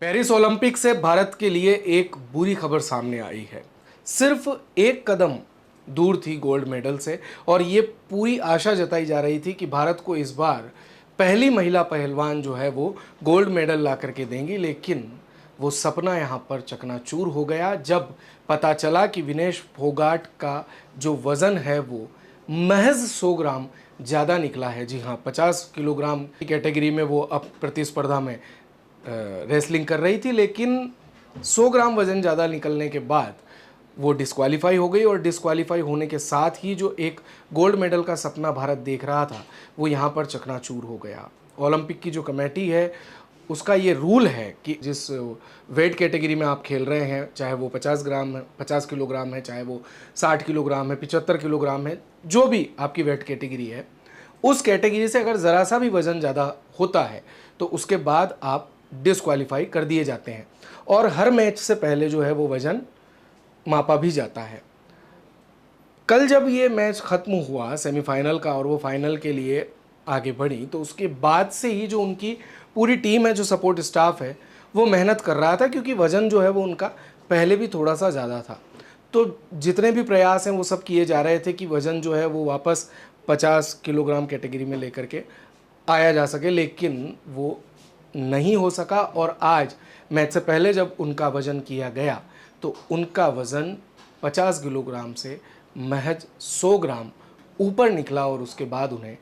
Paris Olympic से भारत के लिए एक बुरी खबर सामने आई है। सिर्फ एक कदम दूर थी गोल्ड मेडल से और ये पूरी आशा जताई जा रही थी कि भारत को इस बार पहली महिला पहलवान जो है वो गोल्ड मेडल ला करके देंगी, लेकिन वो सपना यहाँ पर चकनाचूर हो गया जब पता चला कि विनेश फोगाट का जो वज़न है वो महज 100 ग्राम ज़्यादा निकला है। जी हाँ, 50 किलोग्राम की कैटेगरी में वो अब प्रतिस्पर्धा में रेसलिंग कर रही थी, लेकिन 100 ग्राम वज़न ज़्यादा निकलने के बाद वो डिस्क्वालीफाई हो गई और डिस्क्वालीफाई होने के साथ ही जो एक गोल्ड मेडल का सपना भारत देख रहा था वो यहाँ पर चकनाचूर हो गया। ओलंपिक की जो कमेटी है उसका ये रूल है कि जिस वेट कैटेगरी में आप खेल रहे हैं, चाहे वो 50 किलोग्राम है, चाहे वो 60 किलोग्राम है, 75 किलोग्राम है, जो भी आपकी वेट कैटेगरी है, उस कैटेगरी से अगर ज़रा सा भी वज़न ज़्यादा होता है तो उसके बाद आप डिस्क्वालीफाई कर दिए जाते हैं और हर मैच से पहले जो है वो वज़न मापा भी जाता है। कल जब ये मैच ख़त्म हुआ सेमीफाइनल का और वो फाइनल के लिए आगे बढ़ी, तो उसके बाद से ही जो उनकी पूरी टीम है, जो सपोर्ट स्टाफ है, वो मेहनत कर रहा था क्योंकि वज़न जो है वो उनका पहले भी थोड़ा सा ज़्यादा था। तो जितने भी प्रयास हैं वो सब किए जा रहे थे कि वज़न जो है वो वापस 50 किलोग्राम कैटेगरी में लेकर के आया जा सके, लेकिन वो नहीं हो सका। और आज मैच से पहले जब उनका वज़न किया गया तो उनका वज़न 50 किलोग्राम से महज 100 ग्राम ऊपर निकला और उसके बाद उन्हें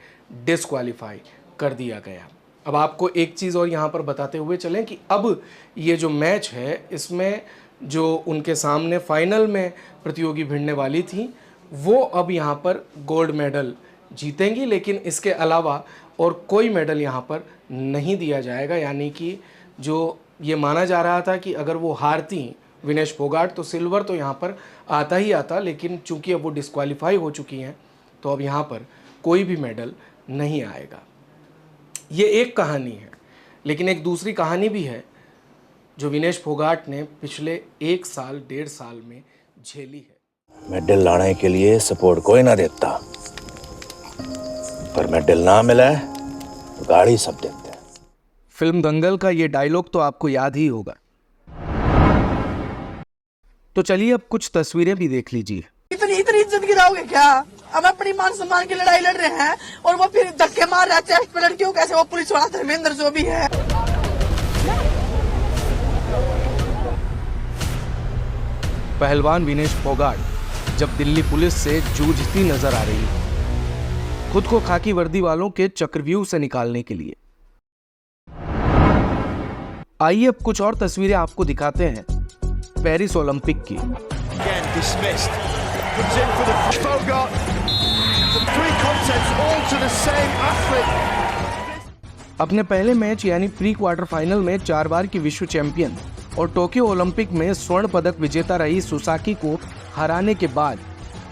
डिस्क्वालीफाई कर दिया गया। अब आपको एक चीज़ और यहाँ पर बताते हुए चलें कि अब ये जो मैच है इसमें जो उनके सामने फाइनल में प्रतियोगी भिड़ने वाली थी वो अब यहाँ पर गोल्ड मेडल जीतेंगी, लेकिन इसके अलावा और कोई मेडल यहाँ पर नहीं दिया जाएगा। यानी कि जो ये माना जा रहा था कि अगर वो हारती विनेश फोगाट तो सिल्वर तो यहाँ पर आता ही आता, लेकिन चूंकि अब वो डिस्क्वालीफाई हो चुकी हैं तो अब यहाँ पर कोई भी मेडल नहीं आएगा। ये एक कहानी है, लेकिन एक दूसरी कहानी भी है जो विनेश फोगाट ने पिछले 1-1.5 साल में झेली है। मेडल लाने के लिए सपोर्ट कोई ना देता, पर मेडल ना मिला है तो गाड़ी सब देते हैं। फिल्म दंगल का ये डायलॉग तो आपको याद ही होगा। तो चलिए अब कुछ तस्वीरें भी देख लीजिए। इतनी इज्जत गिराओगे क्या? हम अपनी मान सम्मान की लड़ाई लड़ रहे हैं और वो फिर धक्के मार रहा है चेस्ट पे लड़कियों कैसे, वो पुलिस वाला धर्मेंद्र जो भी है। पहलवान विनेश फोगाट जब दिल्ली पुलिस से जूझती नजर आ रही है खुद को खाकी वर्दी वालों के चक्रव्यूह से निकालने के लिए। आइए अब कुछ और तस्वीरें आपको दिखाते हैं पेरिस ओलंपिक की। अपने पहले मैच यानी प्री क्वार्टर फाइनल में 4 बार की विश्व चैंपियन और टोक्यो ओलंपिक में स्वर्ण पदक विजेता रही सुसाकी को हराने के बाद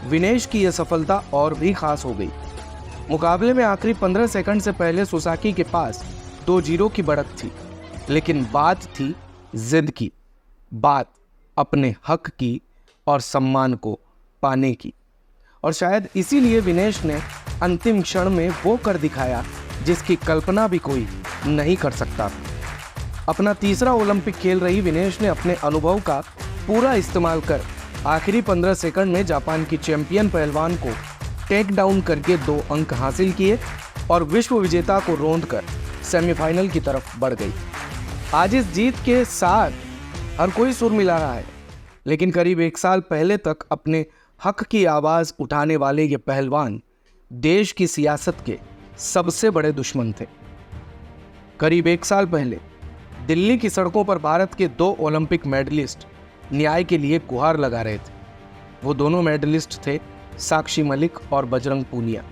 विनेश की यह सफलता और भी खास हो गई। मुकाबले में आखिरी 15 सेकंड से पहले सुसाकी के पास 2-0 की बढ़त थी, लेकिन बात थी जिद की, बात अपने हक की और सम्मान को पाने की। और शायद इसीलिए विनेश ने अंतिम क्षण में वो कर दिखाया जिसकी कल्पना भी कोई नहीं कर सकता। अपना तीसरा ओलंपिक खेल रही विनेश ने अपने अनुभव का पूरा इस्तेमाल कर आखिरी 15 सेकंड में जापान की चैंपियन पहलवान को टेक डाउन करके 2 अंक हासिल किए और विश्व विजेता को रौंदकर सेमीफाइनल की तरफ बढ़ गई। आज इस जीत के साथ हर कोई सुर मिला रहा है, लेकिन करीब 1 साल पहले तक अपने हक की आवाज़ उठाने वाले ये पहलवान देश की सियासत के सबसे बड़े दुश्मन थे। करीब 1 साल पहले दिल्ली की सड़कों पर भारत के 2 ओलंपिक मेडलिस्ट न्याय के लिए गुहार लगा रहे थे। वो दोनों मेडलिस्ट थे साक्षी मलिक और बजरंग पूनिया,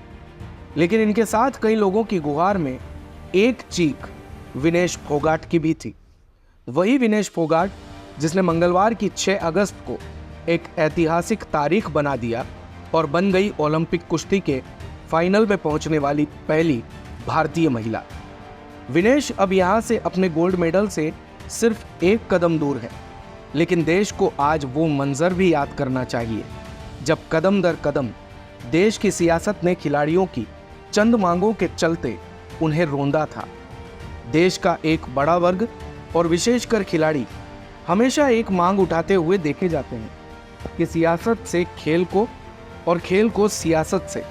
लेकिन इनके साथ कई लोगों की गुहार में एक चीख विनेश फोगाट की भी थी। वही विनेश फोगाट जिसने मंगलवार की 6 अगस्त को एक ऐतिहासिक तारीख बना दिया और बन गई ओलंपिक कुश्ती के फाइनल में पहुंचने वाली पहली भारतीय महिला। विनेश अब यहां से अपने गोल्ड मेडल से सिर्फ 1 कदम दूर है, लेकिन देश को आज वो मंजर भी याद करना चाहिए जब कदम दर कदम देश की सियासत ने खिलाड़ियों की चंद मांगों के चलते उन्हें रोंदा था। देश का एक बड़ा वर्ग और विशेषकर खिलाड़ी हमेशा एक मांग उठाते हुए देखे जाते हैं कि सियासत से खेल को और खेल को सियासत से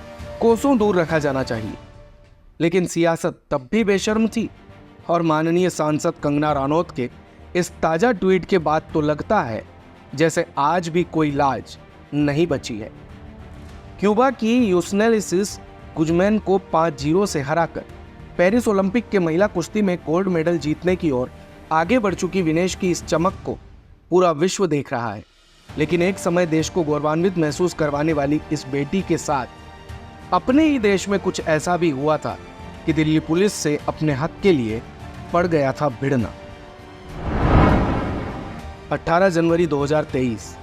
कोसों दूर रखा जाना चाहिए। लेकिन सियासत तब भी बेशर्म थी और माननीय सांसद कंगना रनौत के इस ताज़ा ट्वीट के बाद तो लगता है जैसे आज भी कोई लाज नहीं बची है। क्यूबा की यूसनेलिसिस गुजमैन को 5-0 से हराकर पेरिस ओलंपिक के महिला कुश्ती में गोल्ड मेडल जीतने की ओर आगे बढ़ चुकी विनेश की इस चमक को पूरा विश्व देख रहा है। लेकिन एक समय देश को गौरवान्वित महसूस करवाने वाली इस बेटी के साथ अपने ही देश में कुछ ऐसा भी हुआ था कि दिल्ली पुलिस से अपने हक के लिए पड़ गया था भिड़ना। 18 जनवरी 2023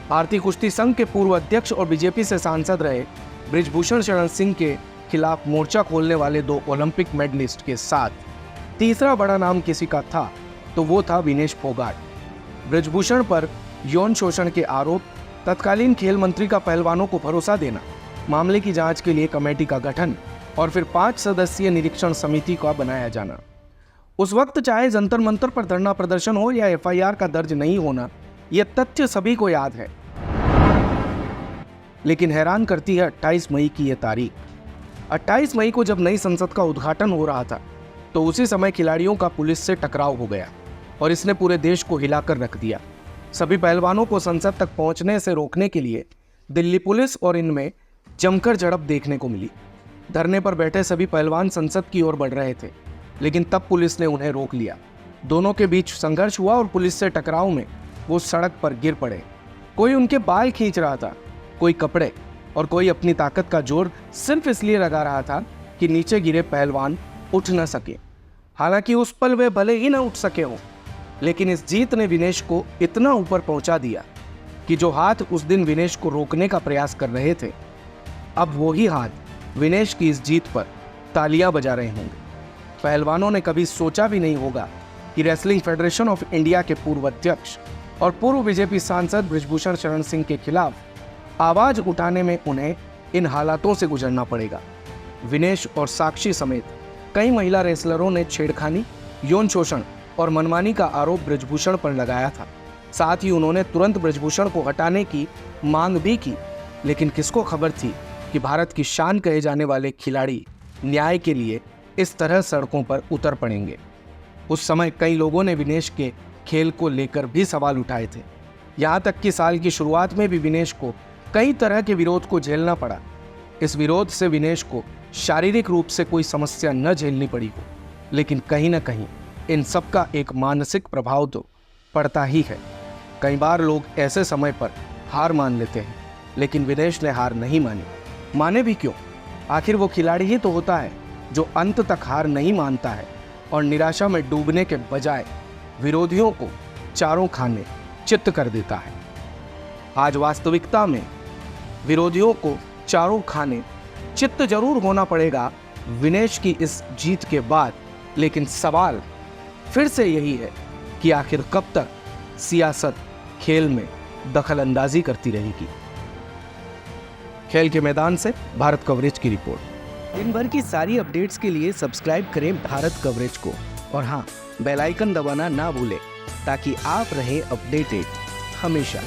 भारतीय कुश्ती संघ के पूर्व अध्यक्ष और बीजेपी से सांसद रहे बृजभूषण शरण सिंह के खिलाफ मोर्चा खोलने वाले 2 ओलंपिक मेडलिस्ट के साथ तीसरा बड़ा नाम किसी का था तो वो था विनेश फोगाट। बृजभूषण पर यौन शोषण के आरोप, तत्कालीन खेल मंत्री का पहलवानों को भरोसा देना, मामले की जांच के लिए कमेटी का गठन और फिर 5 सदस्यीय निरीक्षण समिति का बनाया जाना। उस वक्त चाहे जंतर मंतर पर धरना प्रदर्शन हो या एफआईआर का दर्ज नहीं होना, यह तथ्य सभी को याद है। लेकिन हैरान करती है 28 मई की यह तारीख। 28 मई को जब नई संसद का उद्घाटन हो रहा था तो उसी समय खिलाड़ियों का पुलिस से टकराव हो गया और इसने पूरे देश को हिलाकर रख दिया। सभी पहलवानों को संसद तक पहुंचने से रोकने के लिए दिल्ली पुलिस और इनमें जमकर झड़प देखने को मिली। धरने पर बैठे सभी पहलवान संसद की ओर बढ़ रहे थे, लेकिन तब पुलिस ने उन्हें रोक लिया। दोनों के बीच संघर्ष हुआ और पुलिस से टकराव में वो सड़क पर गिर पड़े। कोई उनके बाल खींच रहा था, कोई कपड़े और कोई अपनी ताकत का जोर सिर्फ इसलिए लगा रहा था कि नीचे गिरे पहलवान उठ न सके। हालांकि उस पल वे भले ही न उठ सके हों, लेकिन इस जीत ने विनेश को इतना ऊपर पहुंचा दिया कि जो हाथ उस दिन विनेश को रोकने का प्रयास कर रहे थे, अब वही हाथ विनेश की इस जीत पर तालियां बजा रहे होंगे। पहलवानों ने कभी सोचा भी नहीं होगा कि रेसलिंग फेडरेशन ऑफ इंडिया के पूर्व अध्यक्ष और पूर्व बीजेपी सांसद बृजभूषण शरण सिंह के खिलाफ आवाज उठाने में उन्हें इन हालातों से गुजरना पड़ेगा। विनेश और साक्षी समेत कई महिला रेसलरों ने छेड़खानी, यौन शोषण और मनमानी का आरोप बृजभूषण पर लगाया था। साथ ही उन्होंने तुरंत बृजभूषण को हटाने की मांग भी की। लेकिन किसको खबर थी कि भारत की शान कहे जाने वाले खिलाड़ी न्याय के लिए इस तरह सड़कों पर उतर पड़ेंगे। उस समय कई लोगों ने विनेश के खेल को लेकर भी सवाल उठाए थे। यहाँ तक कि साल की शुरुआत में भी विनेश को कई तरह के विरोध को झेलना पड़ा। इस विरोध से विनेश को शारीरिक रूप से कोई समस्या न झेलनी पड़ी हो, लेकिन कहीं ना कहीं इन सब का एक मानसिक प्रभाव तो पड़ता ही है। कई बार लोग ऐसे समय पर हार मान लेते हैं, लेकिन विनेश ने हार नहीं मानी। माने भी क्यों? आखिर वो खिलाड़ी ही तो होता है जो अंत तक हार नहीं मानता है और निराशा में डूबने के बजाय विरोधियों को चारों खाने चित्त कर देता है। आज वास्तविकता में विरोधियों को चारों खाने चित्त जरूर होना पड़ेगा विनेश की इस जीत के बाद, लेकिन सवाल फिर से यही है कि आखिर कब तक सियासत खेल में दखल अंदाजी करती रहेगी। खेल के मैदान से भारत कवरेज की रिपोर्ट। दिन भर की सारी अपडेट्स के लिए सब्सक्राइब करें भारत कवरेज को और हाँ, बेल आइकन दबाना ना भूलें ताकि आप रहें अपडेटेड हमेशा।